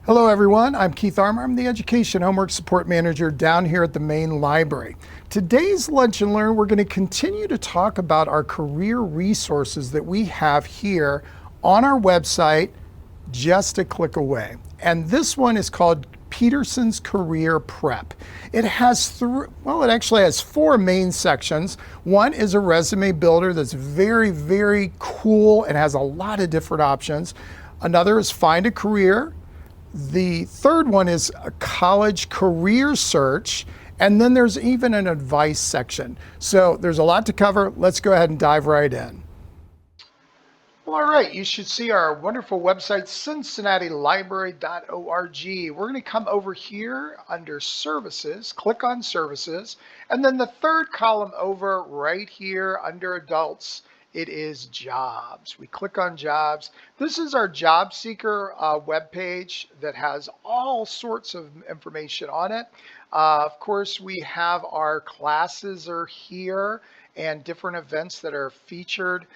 Hello everyone, I'm Keith Armour. I'm the Education Homework Support Manager down here at the main library. Today's Lunch and Learn, we're going to continue to talk about our career resources that we have here on our website, just a click away. And this one is called Peterson's Career Prep. It actually has four main sections. One is a resume builder that's very, very cool and has a lot of different options. Another is Find a Career. The third one is a college career search, and then there's even an advice section. So there's a lot to cover. Let's go ahead and dive right in. Well, all right, you should see our wonderful website, cincinnatilibrary.org. We're going to come over here under Services, click on Services, and then the third column over right here under Adults, it is Jobs. We click on Jobs. This is our job seeker webpage that has all sorts of information on it. Of course, we have our classes are here and different events that are featured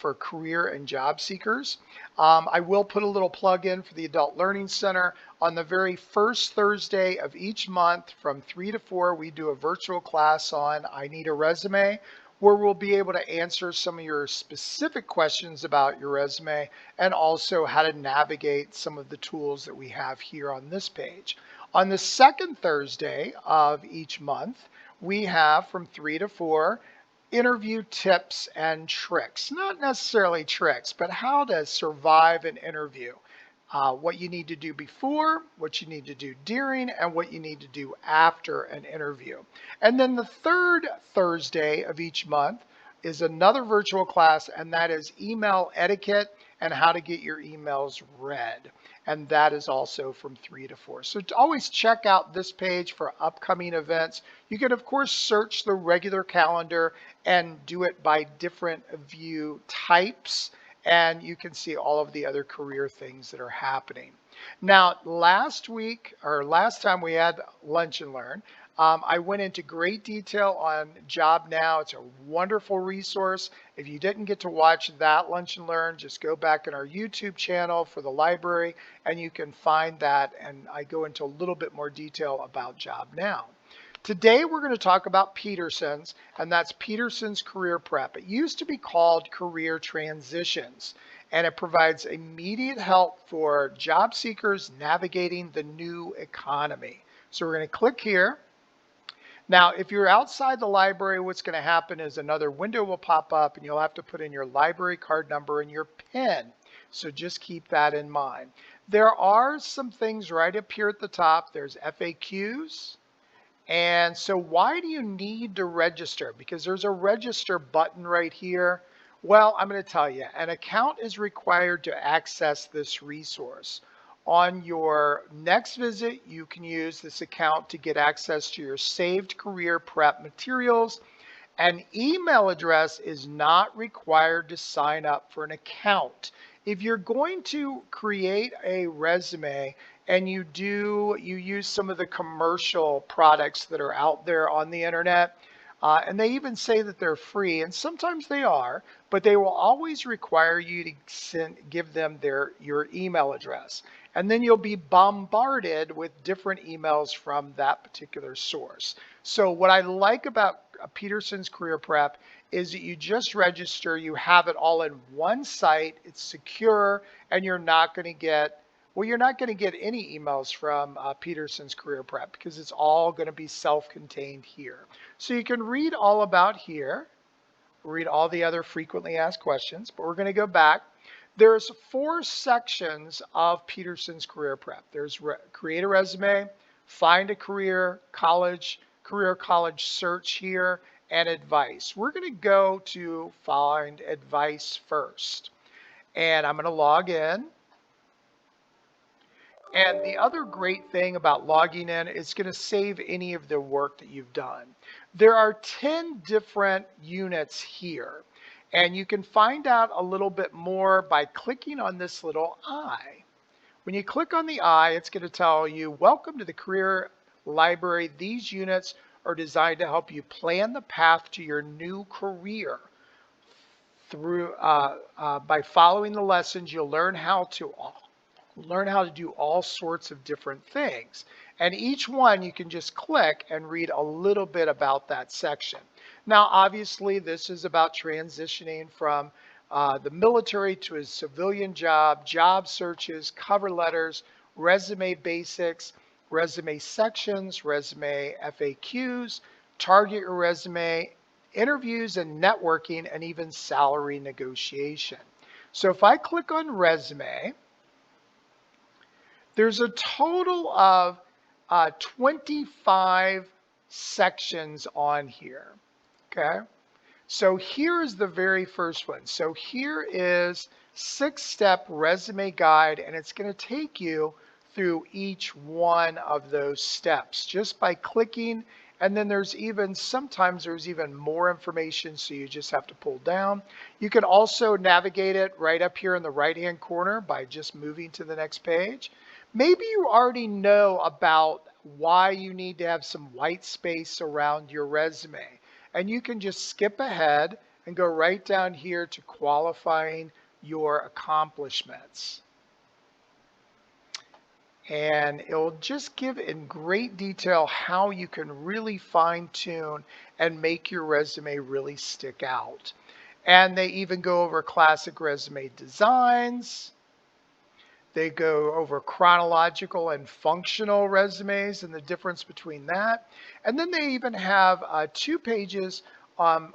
for career and job seekers. I will put a little plug in for the Adult Learning Center. On the very first Thursday of each month from 3 to 4, we do a virtual class on I Need a Resume, where we'll be able to answer some of your specific questions about your resume and also how to navigate some of the tools that we have here on this page. On the second Thursday of each month, we have from 3 to 4 interview tips and tricks. Not necessarily tricks, but how to survive an interview. What you need to do before, what you need to do during, and what you need to do after an interview. And then the third Thursday of each month is another virtual class, and that is email etiquette and how to get your emails read. And that is also from 3 to 4. So always check out this page for upcoming events. You can, of course, search the regular calendar and do it by different view types, and you can see all of the other career things that are happening. Now, last time we had Lunch and Learn, I went into great detail on Job Now. It's a wonderful resource. If you didn't get to watch that Lunch and Learn, just go back in our YouTube channel for the library and you can find that. And I go into a little bit more detail about Job Now. Today we're going to talk about Peterson's, and that's Peterson's Career Prep. It used to be called Career Transitions, and it provides immediate help for job seekers navigating the new economy. So we're going to click here. Now, if you're outside the library, what's going to happen is another window will pop up and you'll have to put in your library card number and your PIN. So just keep that in mind. There are some things right up here at the top. There's FAQs. And so why do you need to register? Because there's a register button right here. Well, I'm going to tell you, an account is required to access this resource. On your next visit, you can use this account to get access to your saved career prep materials. An email address is not required to sign up for an account. If you're going to create a resume and you use some of the commercial products that are out there on the internet, and they even say that they're free, and sometimes they are, but they will always require you to give them your email address. And then you'll be bombarded with different emails from that particular source. So what I like about Peterson's Career Prep is that you just register, you have it all in one site, it's secure, and you're not going to get any emails from Peterson's Career Prep because it's all going to be self-contained here. So you can read all about here, read all the other frequently asked questions, but we're going to go back. There's 4 sections of Peterson's Career Prep. There's create a resume, find a career, career college search here, and advice. We're going to go to find advice first. And I'm going to log in. And the other great thing about logging in is going to save any of the work that you've done. There are 10 different units here. And you can find out a little bit more by clicking on this little eye. When you click on the eye, it's going to tell you, welcome to the Career Library. These units are designed to help you plan the path to your new career. By following the lessons, you'll learn how to learn how to do all sorts of different things. And each one you can just click and read a little bit about that section. Now, obviously, this is about transitioning from the military to a civilian job, job searches, cover letters, resume basics, resume sections, resume FAQs, target your resume, interviews and networking, and even salary negotiation. So if I click on resume, there's a total of 25 sections on here, okay? So here's the very first one. So here is 6-step resume guide, and it's going to take you through each one of those steps just by clicking. And then sometimes there's even more information, so you just have to pull down. You can also navigate it right up here in the right-hand corner by just moving to the next page. Maybe you already know about why you need to have some white space around your resume. And you can just skip ahead and go right down here to qualifying your accomplishments. And it'll just give in great detail how you can really fine tune and make your resume really stick out. And they even go over classic resume designs. They go over chronological and functional resumes and the difference between that. And then they even have 2 pages on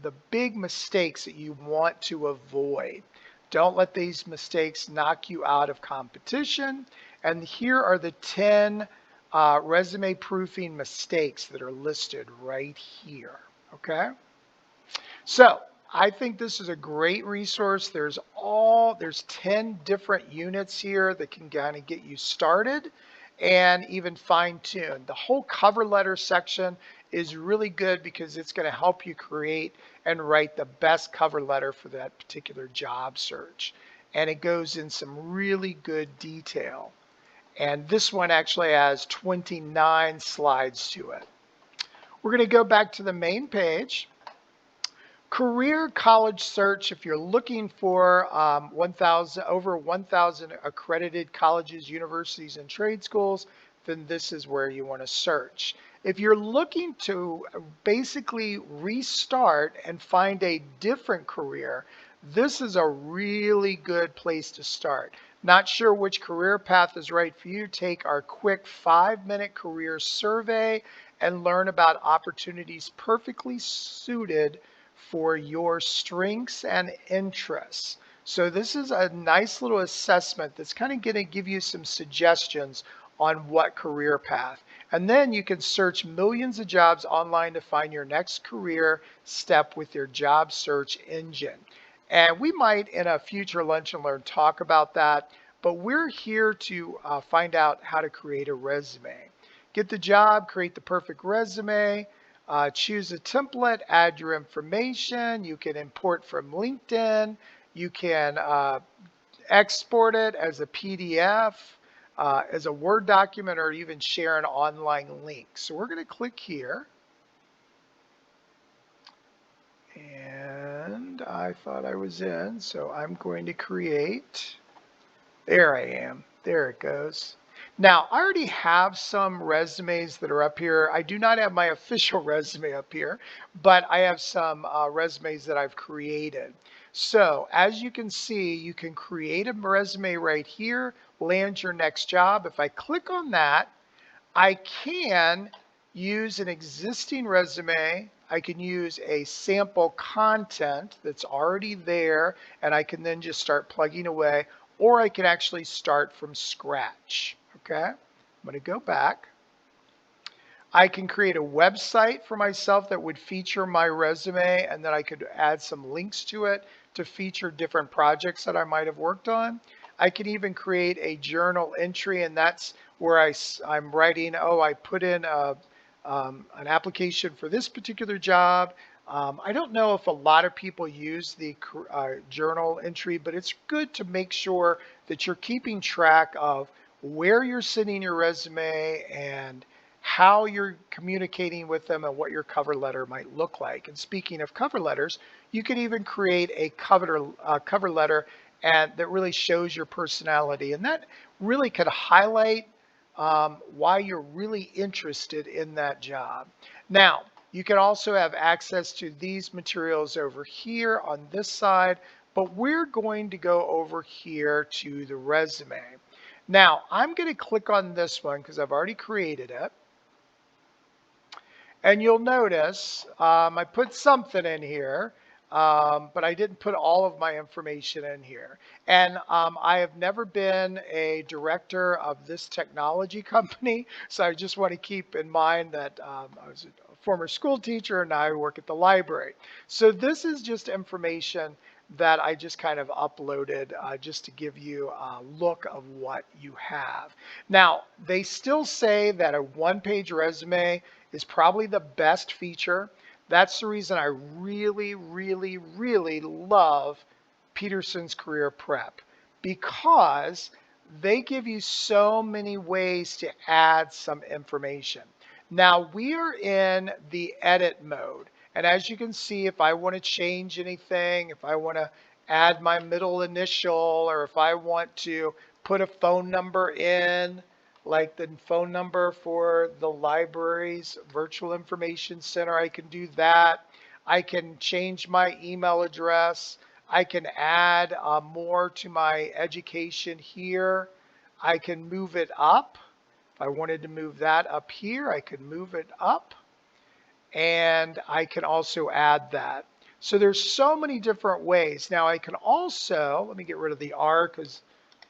the big mistakes that you want to avoid. Don't let these mistakes knock you out of competition. And here are the 10 resume proofing mistakes that are listed right here. Okay? So I think this is a great resource. There's 10 different units here that can kind of get you started and even fine tune. The whole cover letter section is really good because it's going to help you create and write the best cover letter for that particular job search. And it goes in some really good detail. And this one actually has 29 slides to it. We're going to go back to the main page. Career college search, if you're looking for over 1,000 accredited colleges, universities, and trade schools, then this is where you want to search. If you're looking to basically restart and find a different career, this is a really good place to start. Not sure which career path is right for you? Take our quick 5-minute career survey and learn about opportunities perfectly suited for your strengths and interests. So this is a nice little assessment that's kind of going to give you some suggestions on what career path. And then you can search millions of jobs online to find your next career step with your job search engine. And we might in a future Lunch and Learn talk about that, but we're here to find out how to create a resume. Get the job, create the perfect resume, choose a template, add your information. You can import from LinkedIn. You can export it as a PDF, as a Word document, or even share an online link. So we're going to click here. And I thought I was in, so I'm going to create. There I am. There it goes. Now, I already have some resumes that are up here. I do not have my official resume up here, but I have some resumes that I've created. So as you can see, you can create a resume right here, land your next job. If I click on that, I can use an existing resume. I can use a sample content that's already there, and I can then just start plugging away, or I can actually start from scratch. Okay, I'm going to go back. I can create a website for myself that would feature my resume, and then I could add some links to it to feature different projects that I might have worked on. I can even create a journal entry, and that's where I'm writing, I put in an application for this particular job. I don't know if a lot of people use the journal entry, but it's good to make sure that you're keeping track of where you're sending your resume and how you're communicating with them and what your cover letter might look like. And speaking of cover letters, you can even create a cover letter and that really shows your personality. And that really could highlight why you're really interested in that job. Now, you can also have access to these materials over here on this side, but we're going to go over here to the resume. Now, I'm going to click on this one because I've already created it. And you'll notice I put something in here, but I didn't put all of my information in here. And I have never been a director of this technology company, so I just want to keep in mind that I was a former school teacher and now I work at the library. So this is just information that I just kind of uploaded just to give you a look of what you have. Now, they still say that a one-page resume is probably the best feature. That's the reason I really, really, really love Peterson's Career Prep, because they give you so many ways to add some information. Now we are in the edit mode. And as you can see, if I want to change anything, if I want to add my middle initial, or if I want to put a phone number in, like the phone number for the library's virtual information center, I can do that. I can change my email address. I can add more to my education here. I can move it up. If I wanted to move that up here, I could move it up. And I can also add that. So there's so many different ways. Now I can also, let me get rid of the R because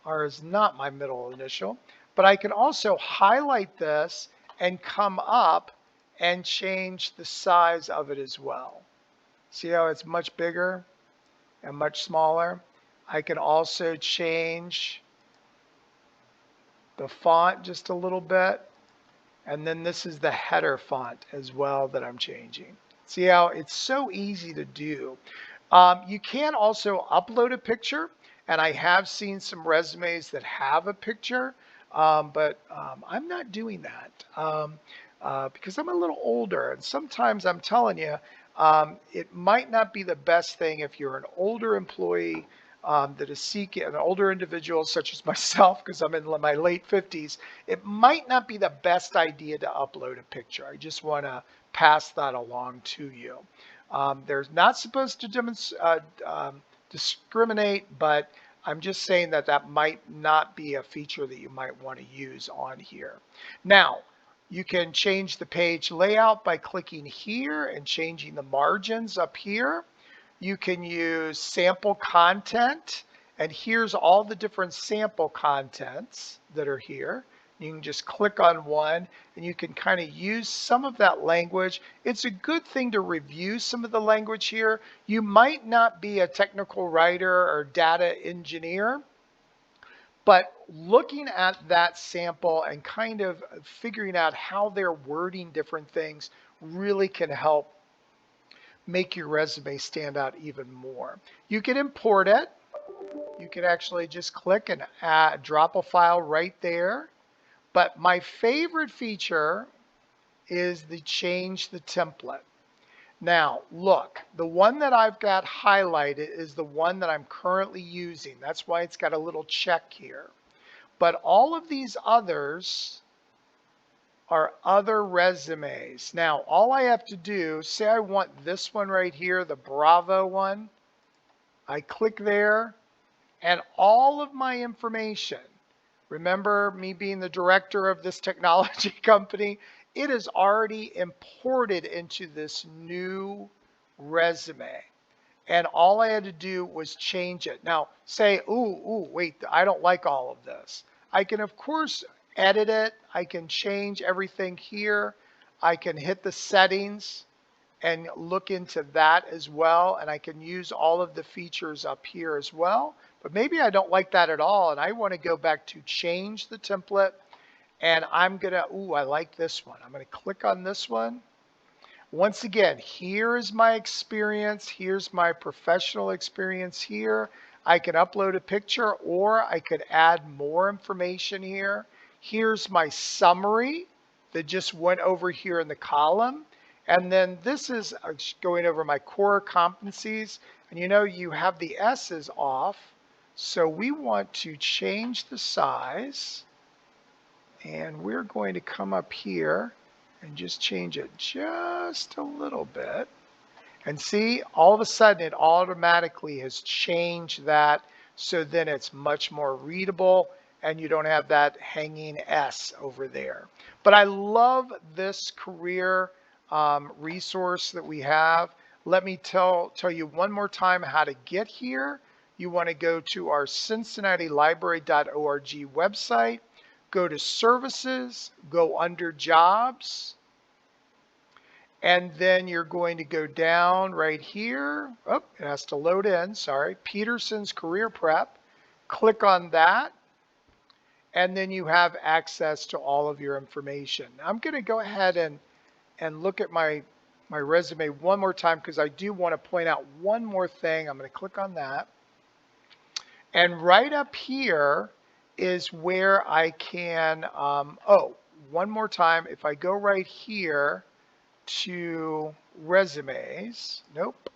R is not my middle initial, but I can also highlight this and come up and change the size of it as well. See how it's much bigger and much smaller? I can also change the font just a little bit. And then this is the header font as well that I'm changing. See how it's so easy to do. You can also upload a picture, and I have seen some resumes that have a picture, but I'm not doing that because I'm a little older, and sometimes I'm telling you, it might not be the best thing if you're an older employee that is seeking, an older individual such as myself, because I'm in my late 50s, it might not be the best idea to upload a picture. I just want to pass that along to you. They're not supposed to discriminate, but I'm just saying that that might not be a feature that you might want to use on here. Now, you can change the page layout by clicking here and changing the margins up here. You can use sample content, and here's all the different sample contents that are here. You can just click on one and you can kind of use some of that language. It's a good thing to review some of the language here. You might not be a technical writer or data engineer, but looking at that sample and kind of figuring out how they're wording different things really can help make your resume stand out even more. You can import it. You can actually just click and drop a file right there. But my favorite feature is the change the template. Now, look, the one that I've got highlighted is the one that I'm currently using. That's why it's got a little check here. But all of these others are other resumes. Now, all I have to do, say I want this one right here, the Bravo one. I click there, and all of my information, remember me being the director of this technology company, it is already imported into this new resume. And all I had to do was change it. Now, say, wait, I don't like all of this. I can, of course, edit it. I can change everything here. I can hit the settings and look into that as well. And I can use all of the features up here as well. But maybe I don't like that at all. And I want to go back to change the template. And I'm going to, I like this one. I'm going to click on this one. Once again, here is my experience. Here's my professional experience here. I can upload a picture or I could add more information here. Here's my summary that just went over here in the column. And then this is going over my core competencies. And you know, you have the S's off. So we want to change the size, and we're going to come up here and just change it just a little bit. And see, all of a sudden it automatically has changed that, so then it's much more readable and you don't have that hanging S over there. But I love this career resource that we have. Let me tell you one more time how to get here. You want to go to our CincinnatiLibrary.org website, go to Services, go under Jobs, and then you're going to go down right here. Oh, it has to load in, sorry. Peterson's Career Prep. Click on that, and then you have access to all of your information. I'm going to go ahead and look at my resume one more time because I do want to point out one more thing. I'm going to click on that. And right up here is where I can, one more time, if I go right here to resumes, nope,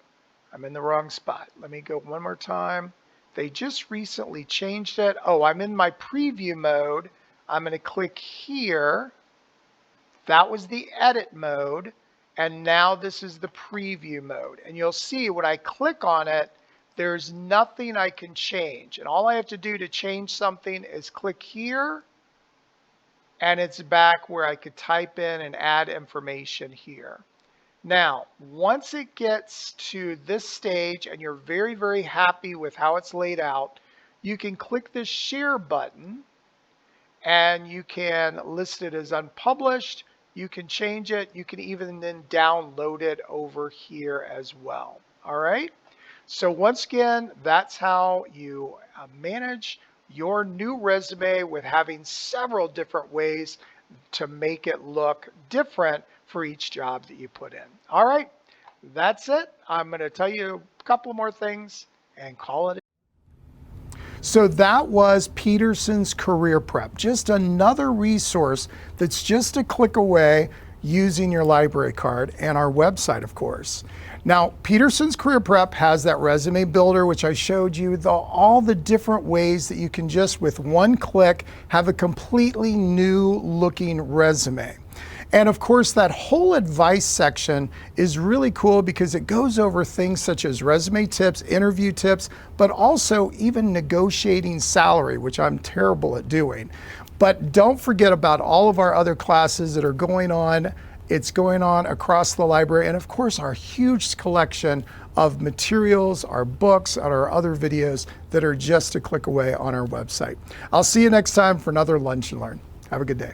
I'm in the wrong spot. Let me go one more time. They just recently changed it. Oh, I'm in my preview mode. I'm going to click here. That was the edit mode. And now this is the preview mode. And you'll see when I click on it, there's nothing I can change. And all I have to do to change something is click here. And it's back where I could type in and add information here. Now, once it gets to this stage and you're very, very happy with how it's laid out, you can click this share button and you can list it as unpublished. You can change it. You can even then download it over here as well. All right. So once again, that's how you manage your new resume with having several different ways to make it look different for each job that you put in. All right, that's it. I'm going to tell you a couple more things and call it. So that was Peterson's Career Prep, just another resource that's just a click away using your library card and our website, of course. Now, Peterson's Career Prep has that resume builder, which I showed you, all the different ways that you can just with one click have a completely new looking resume. And of course, that whole advice section is really cool because it goes over things such as resume tips, interview tips, but also even negotiating salary, which I'm terrible at doing. But don't forget about all of our other classes that are going on. It's going on across the library, and of course, our huge collection of materials, our books, and our other videos that are just a click away on our website. I'll see you next time for another Lunch and Learn. Have a good day.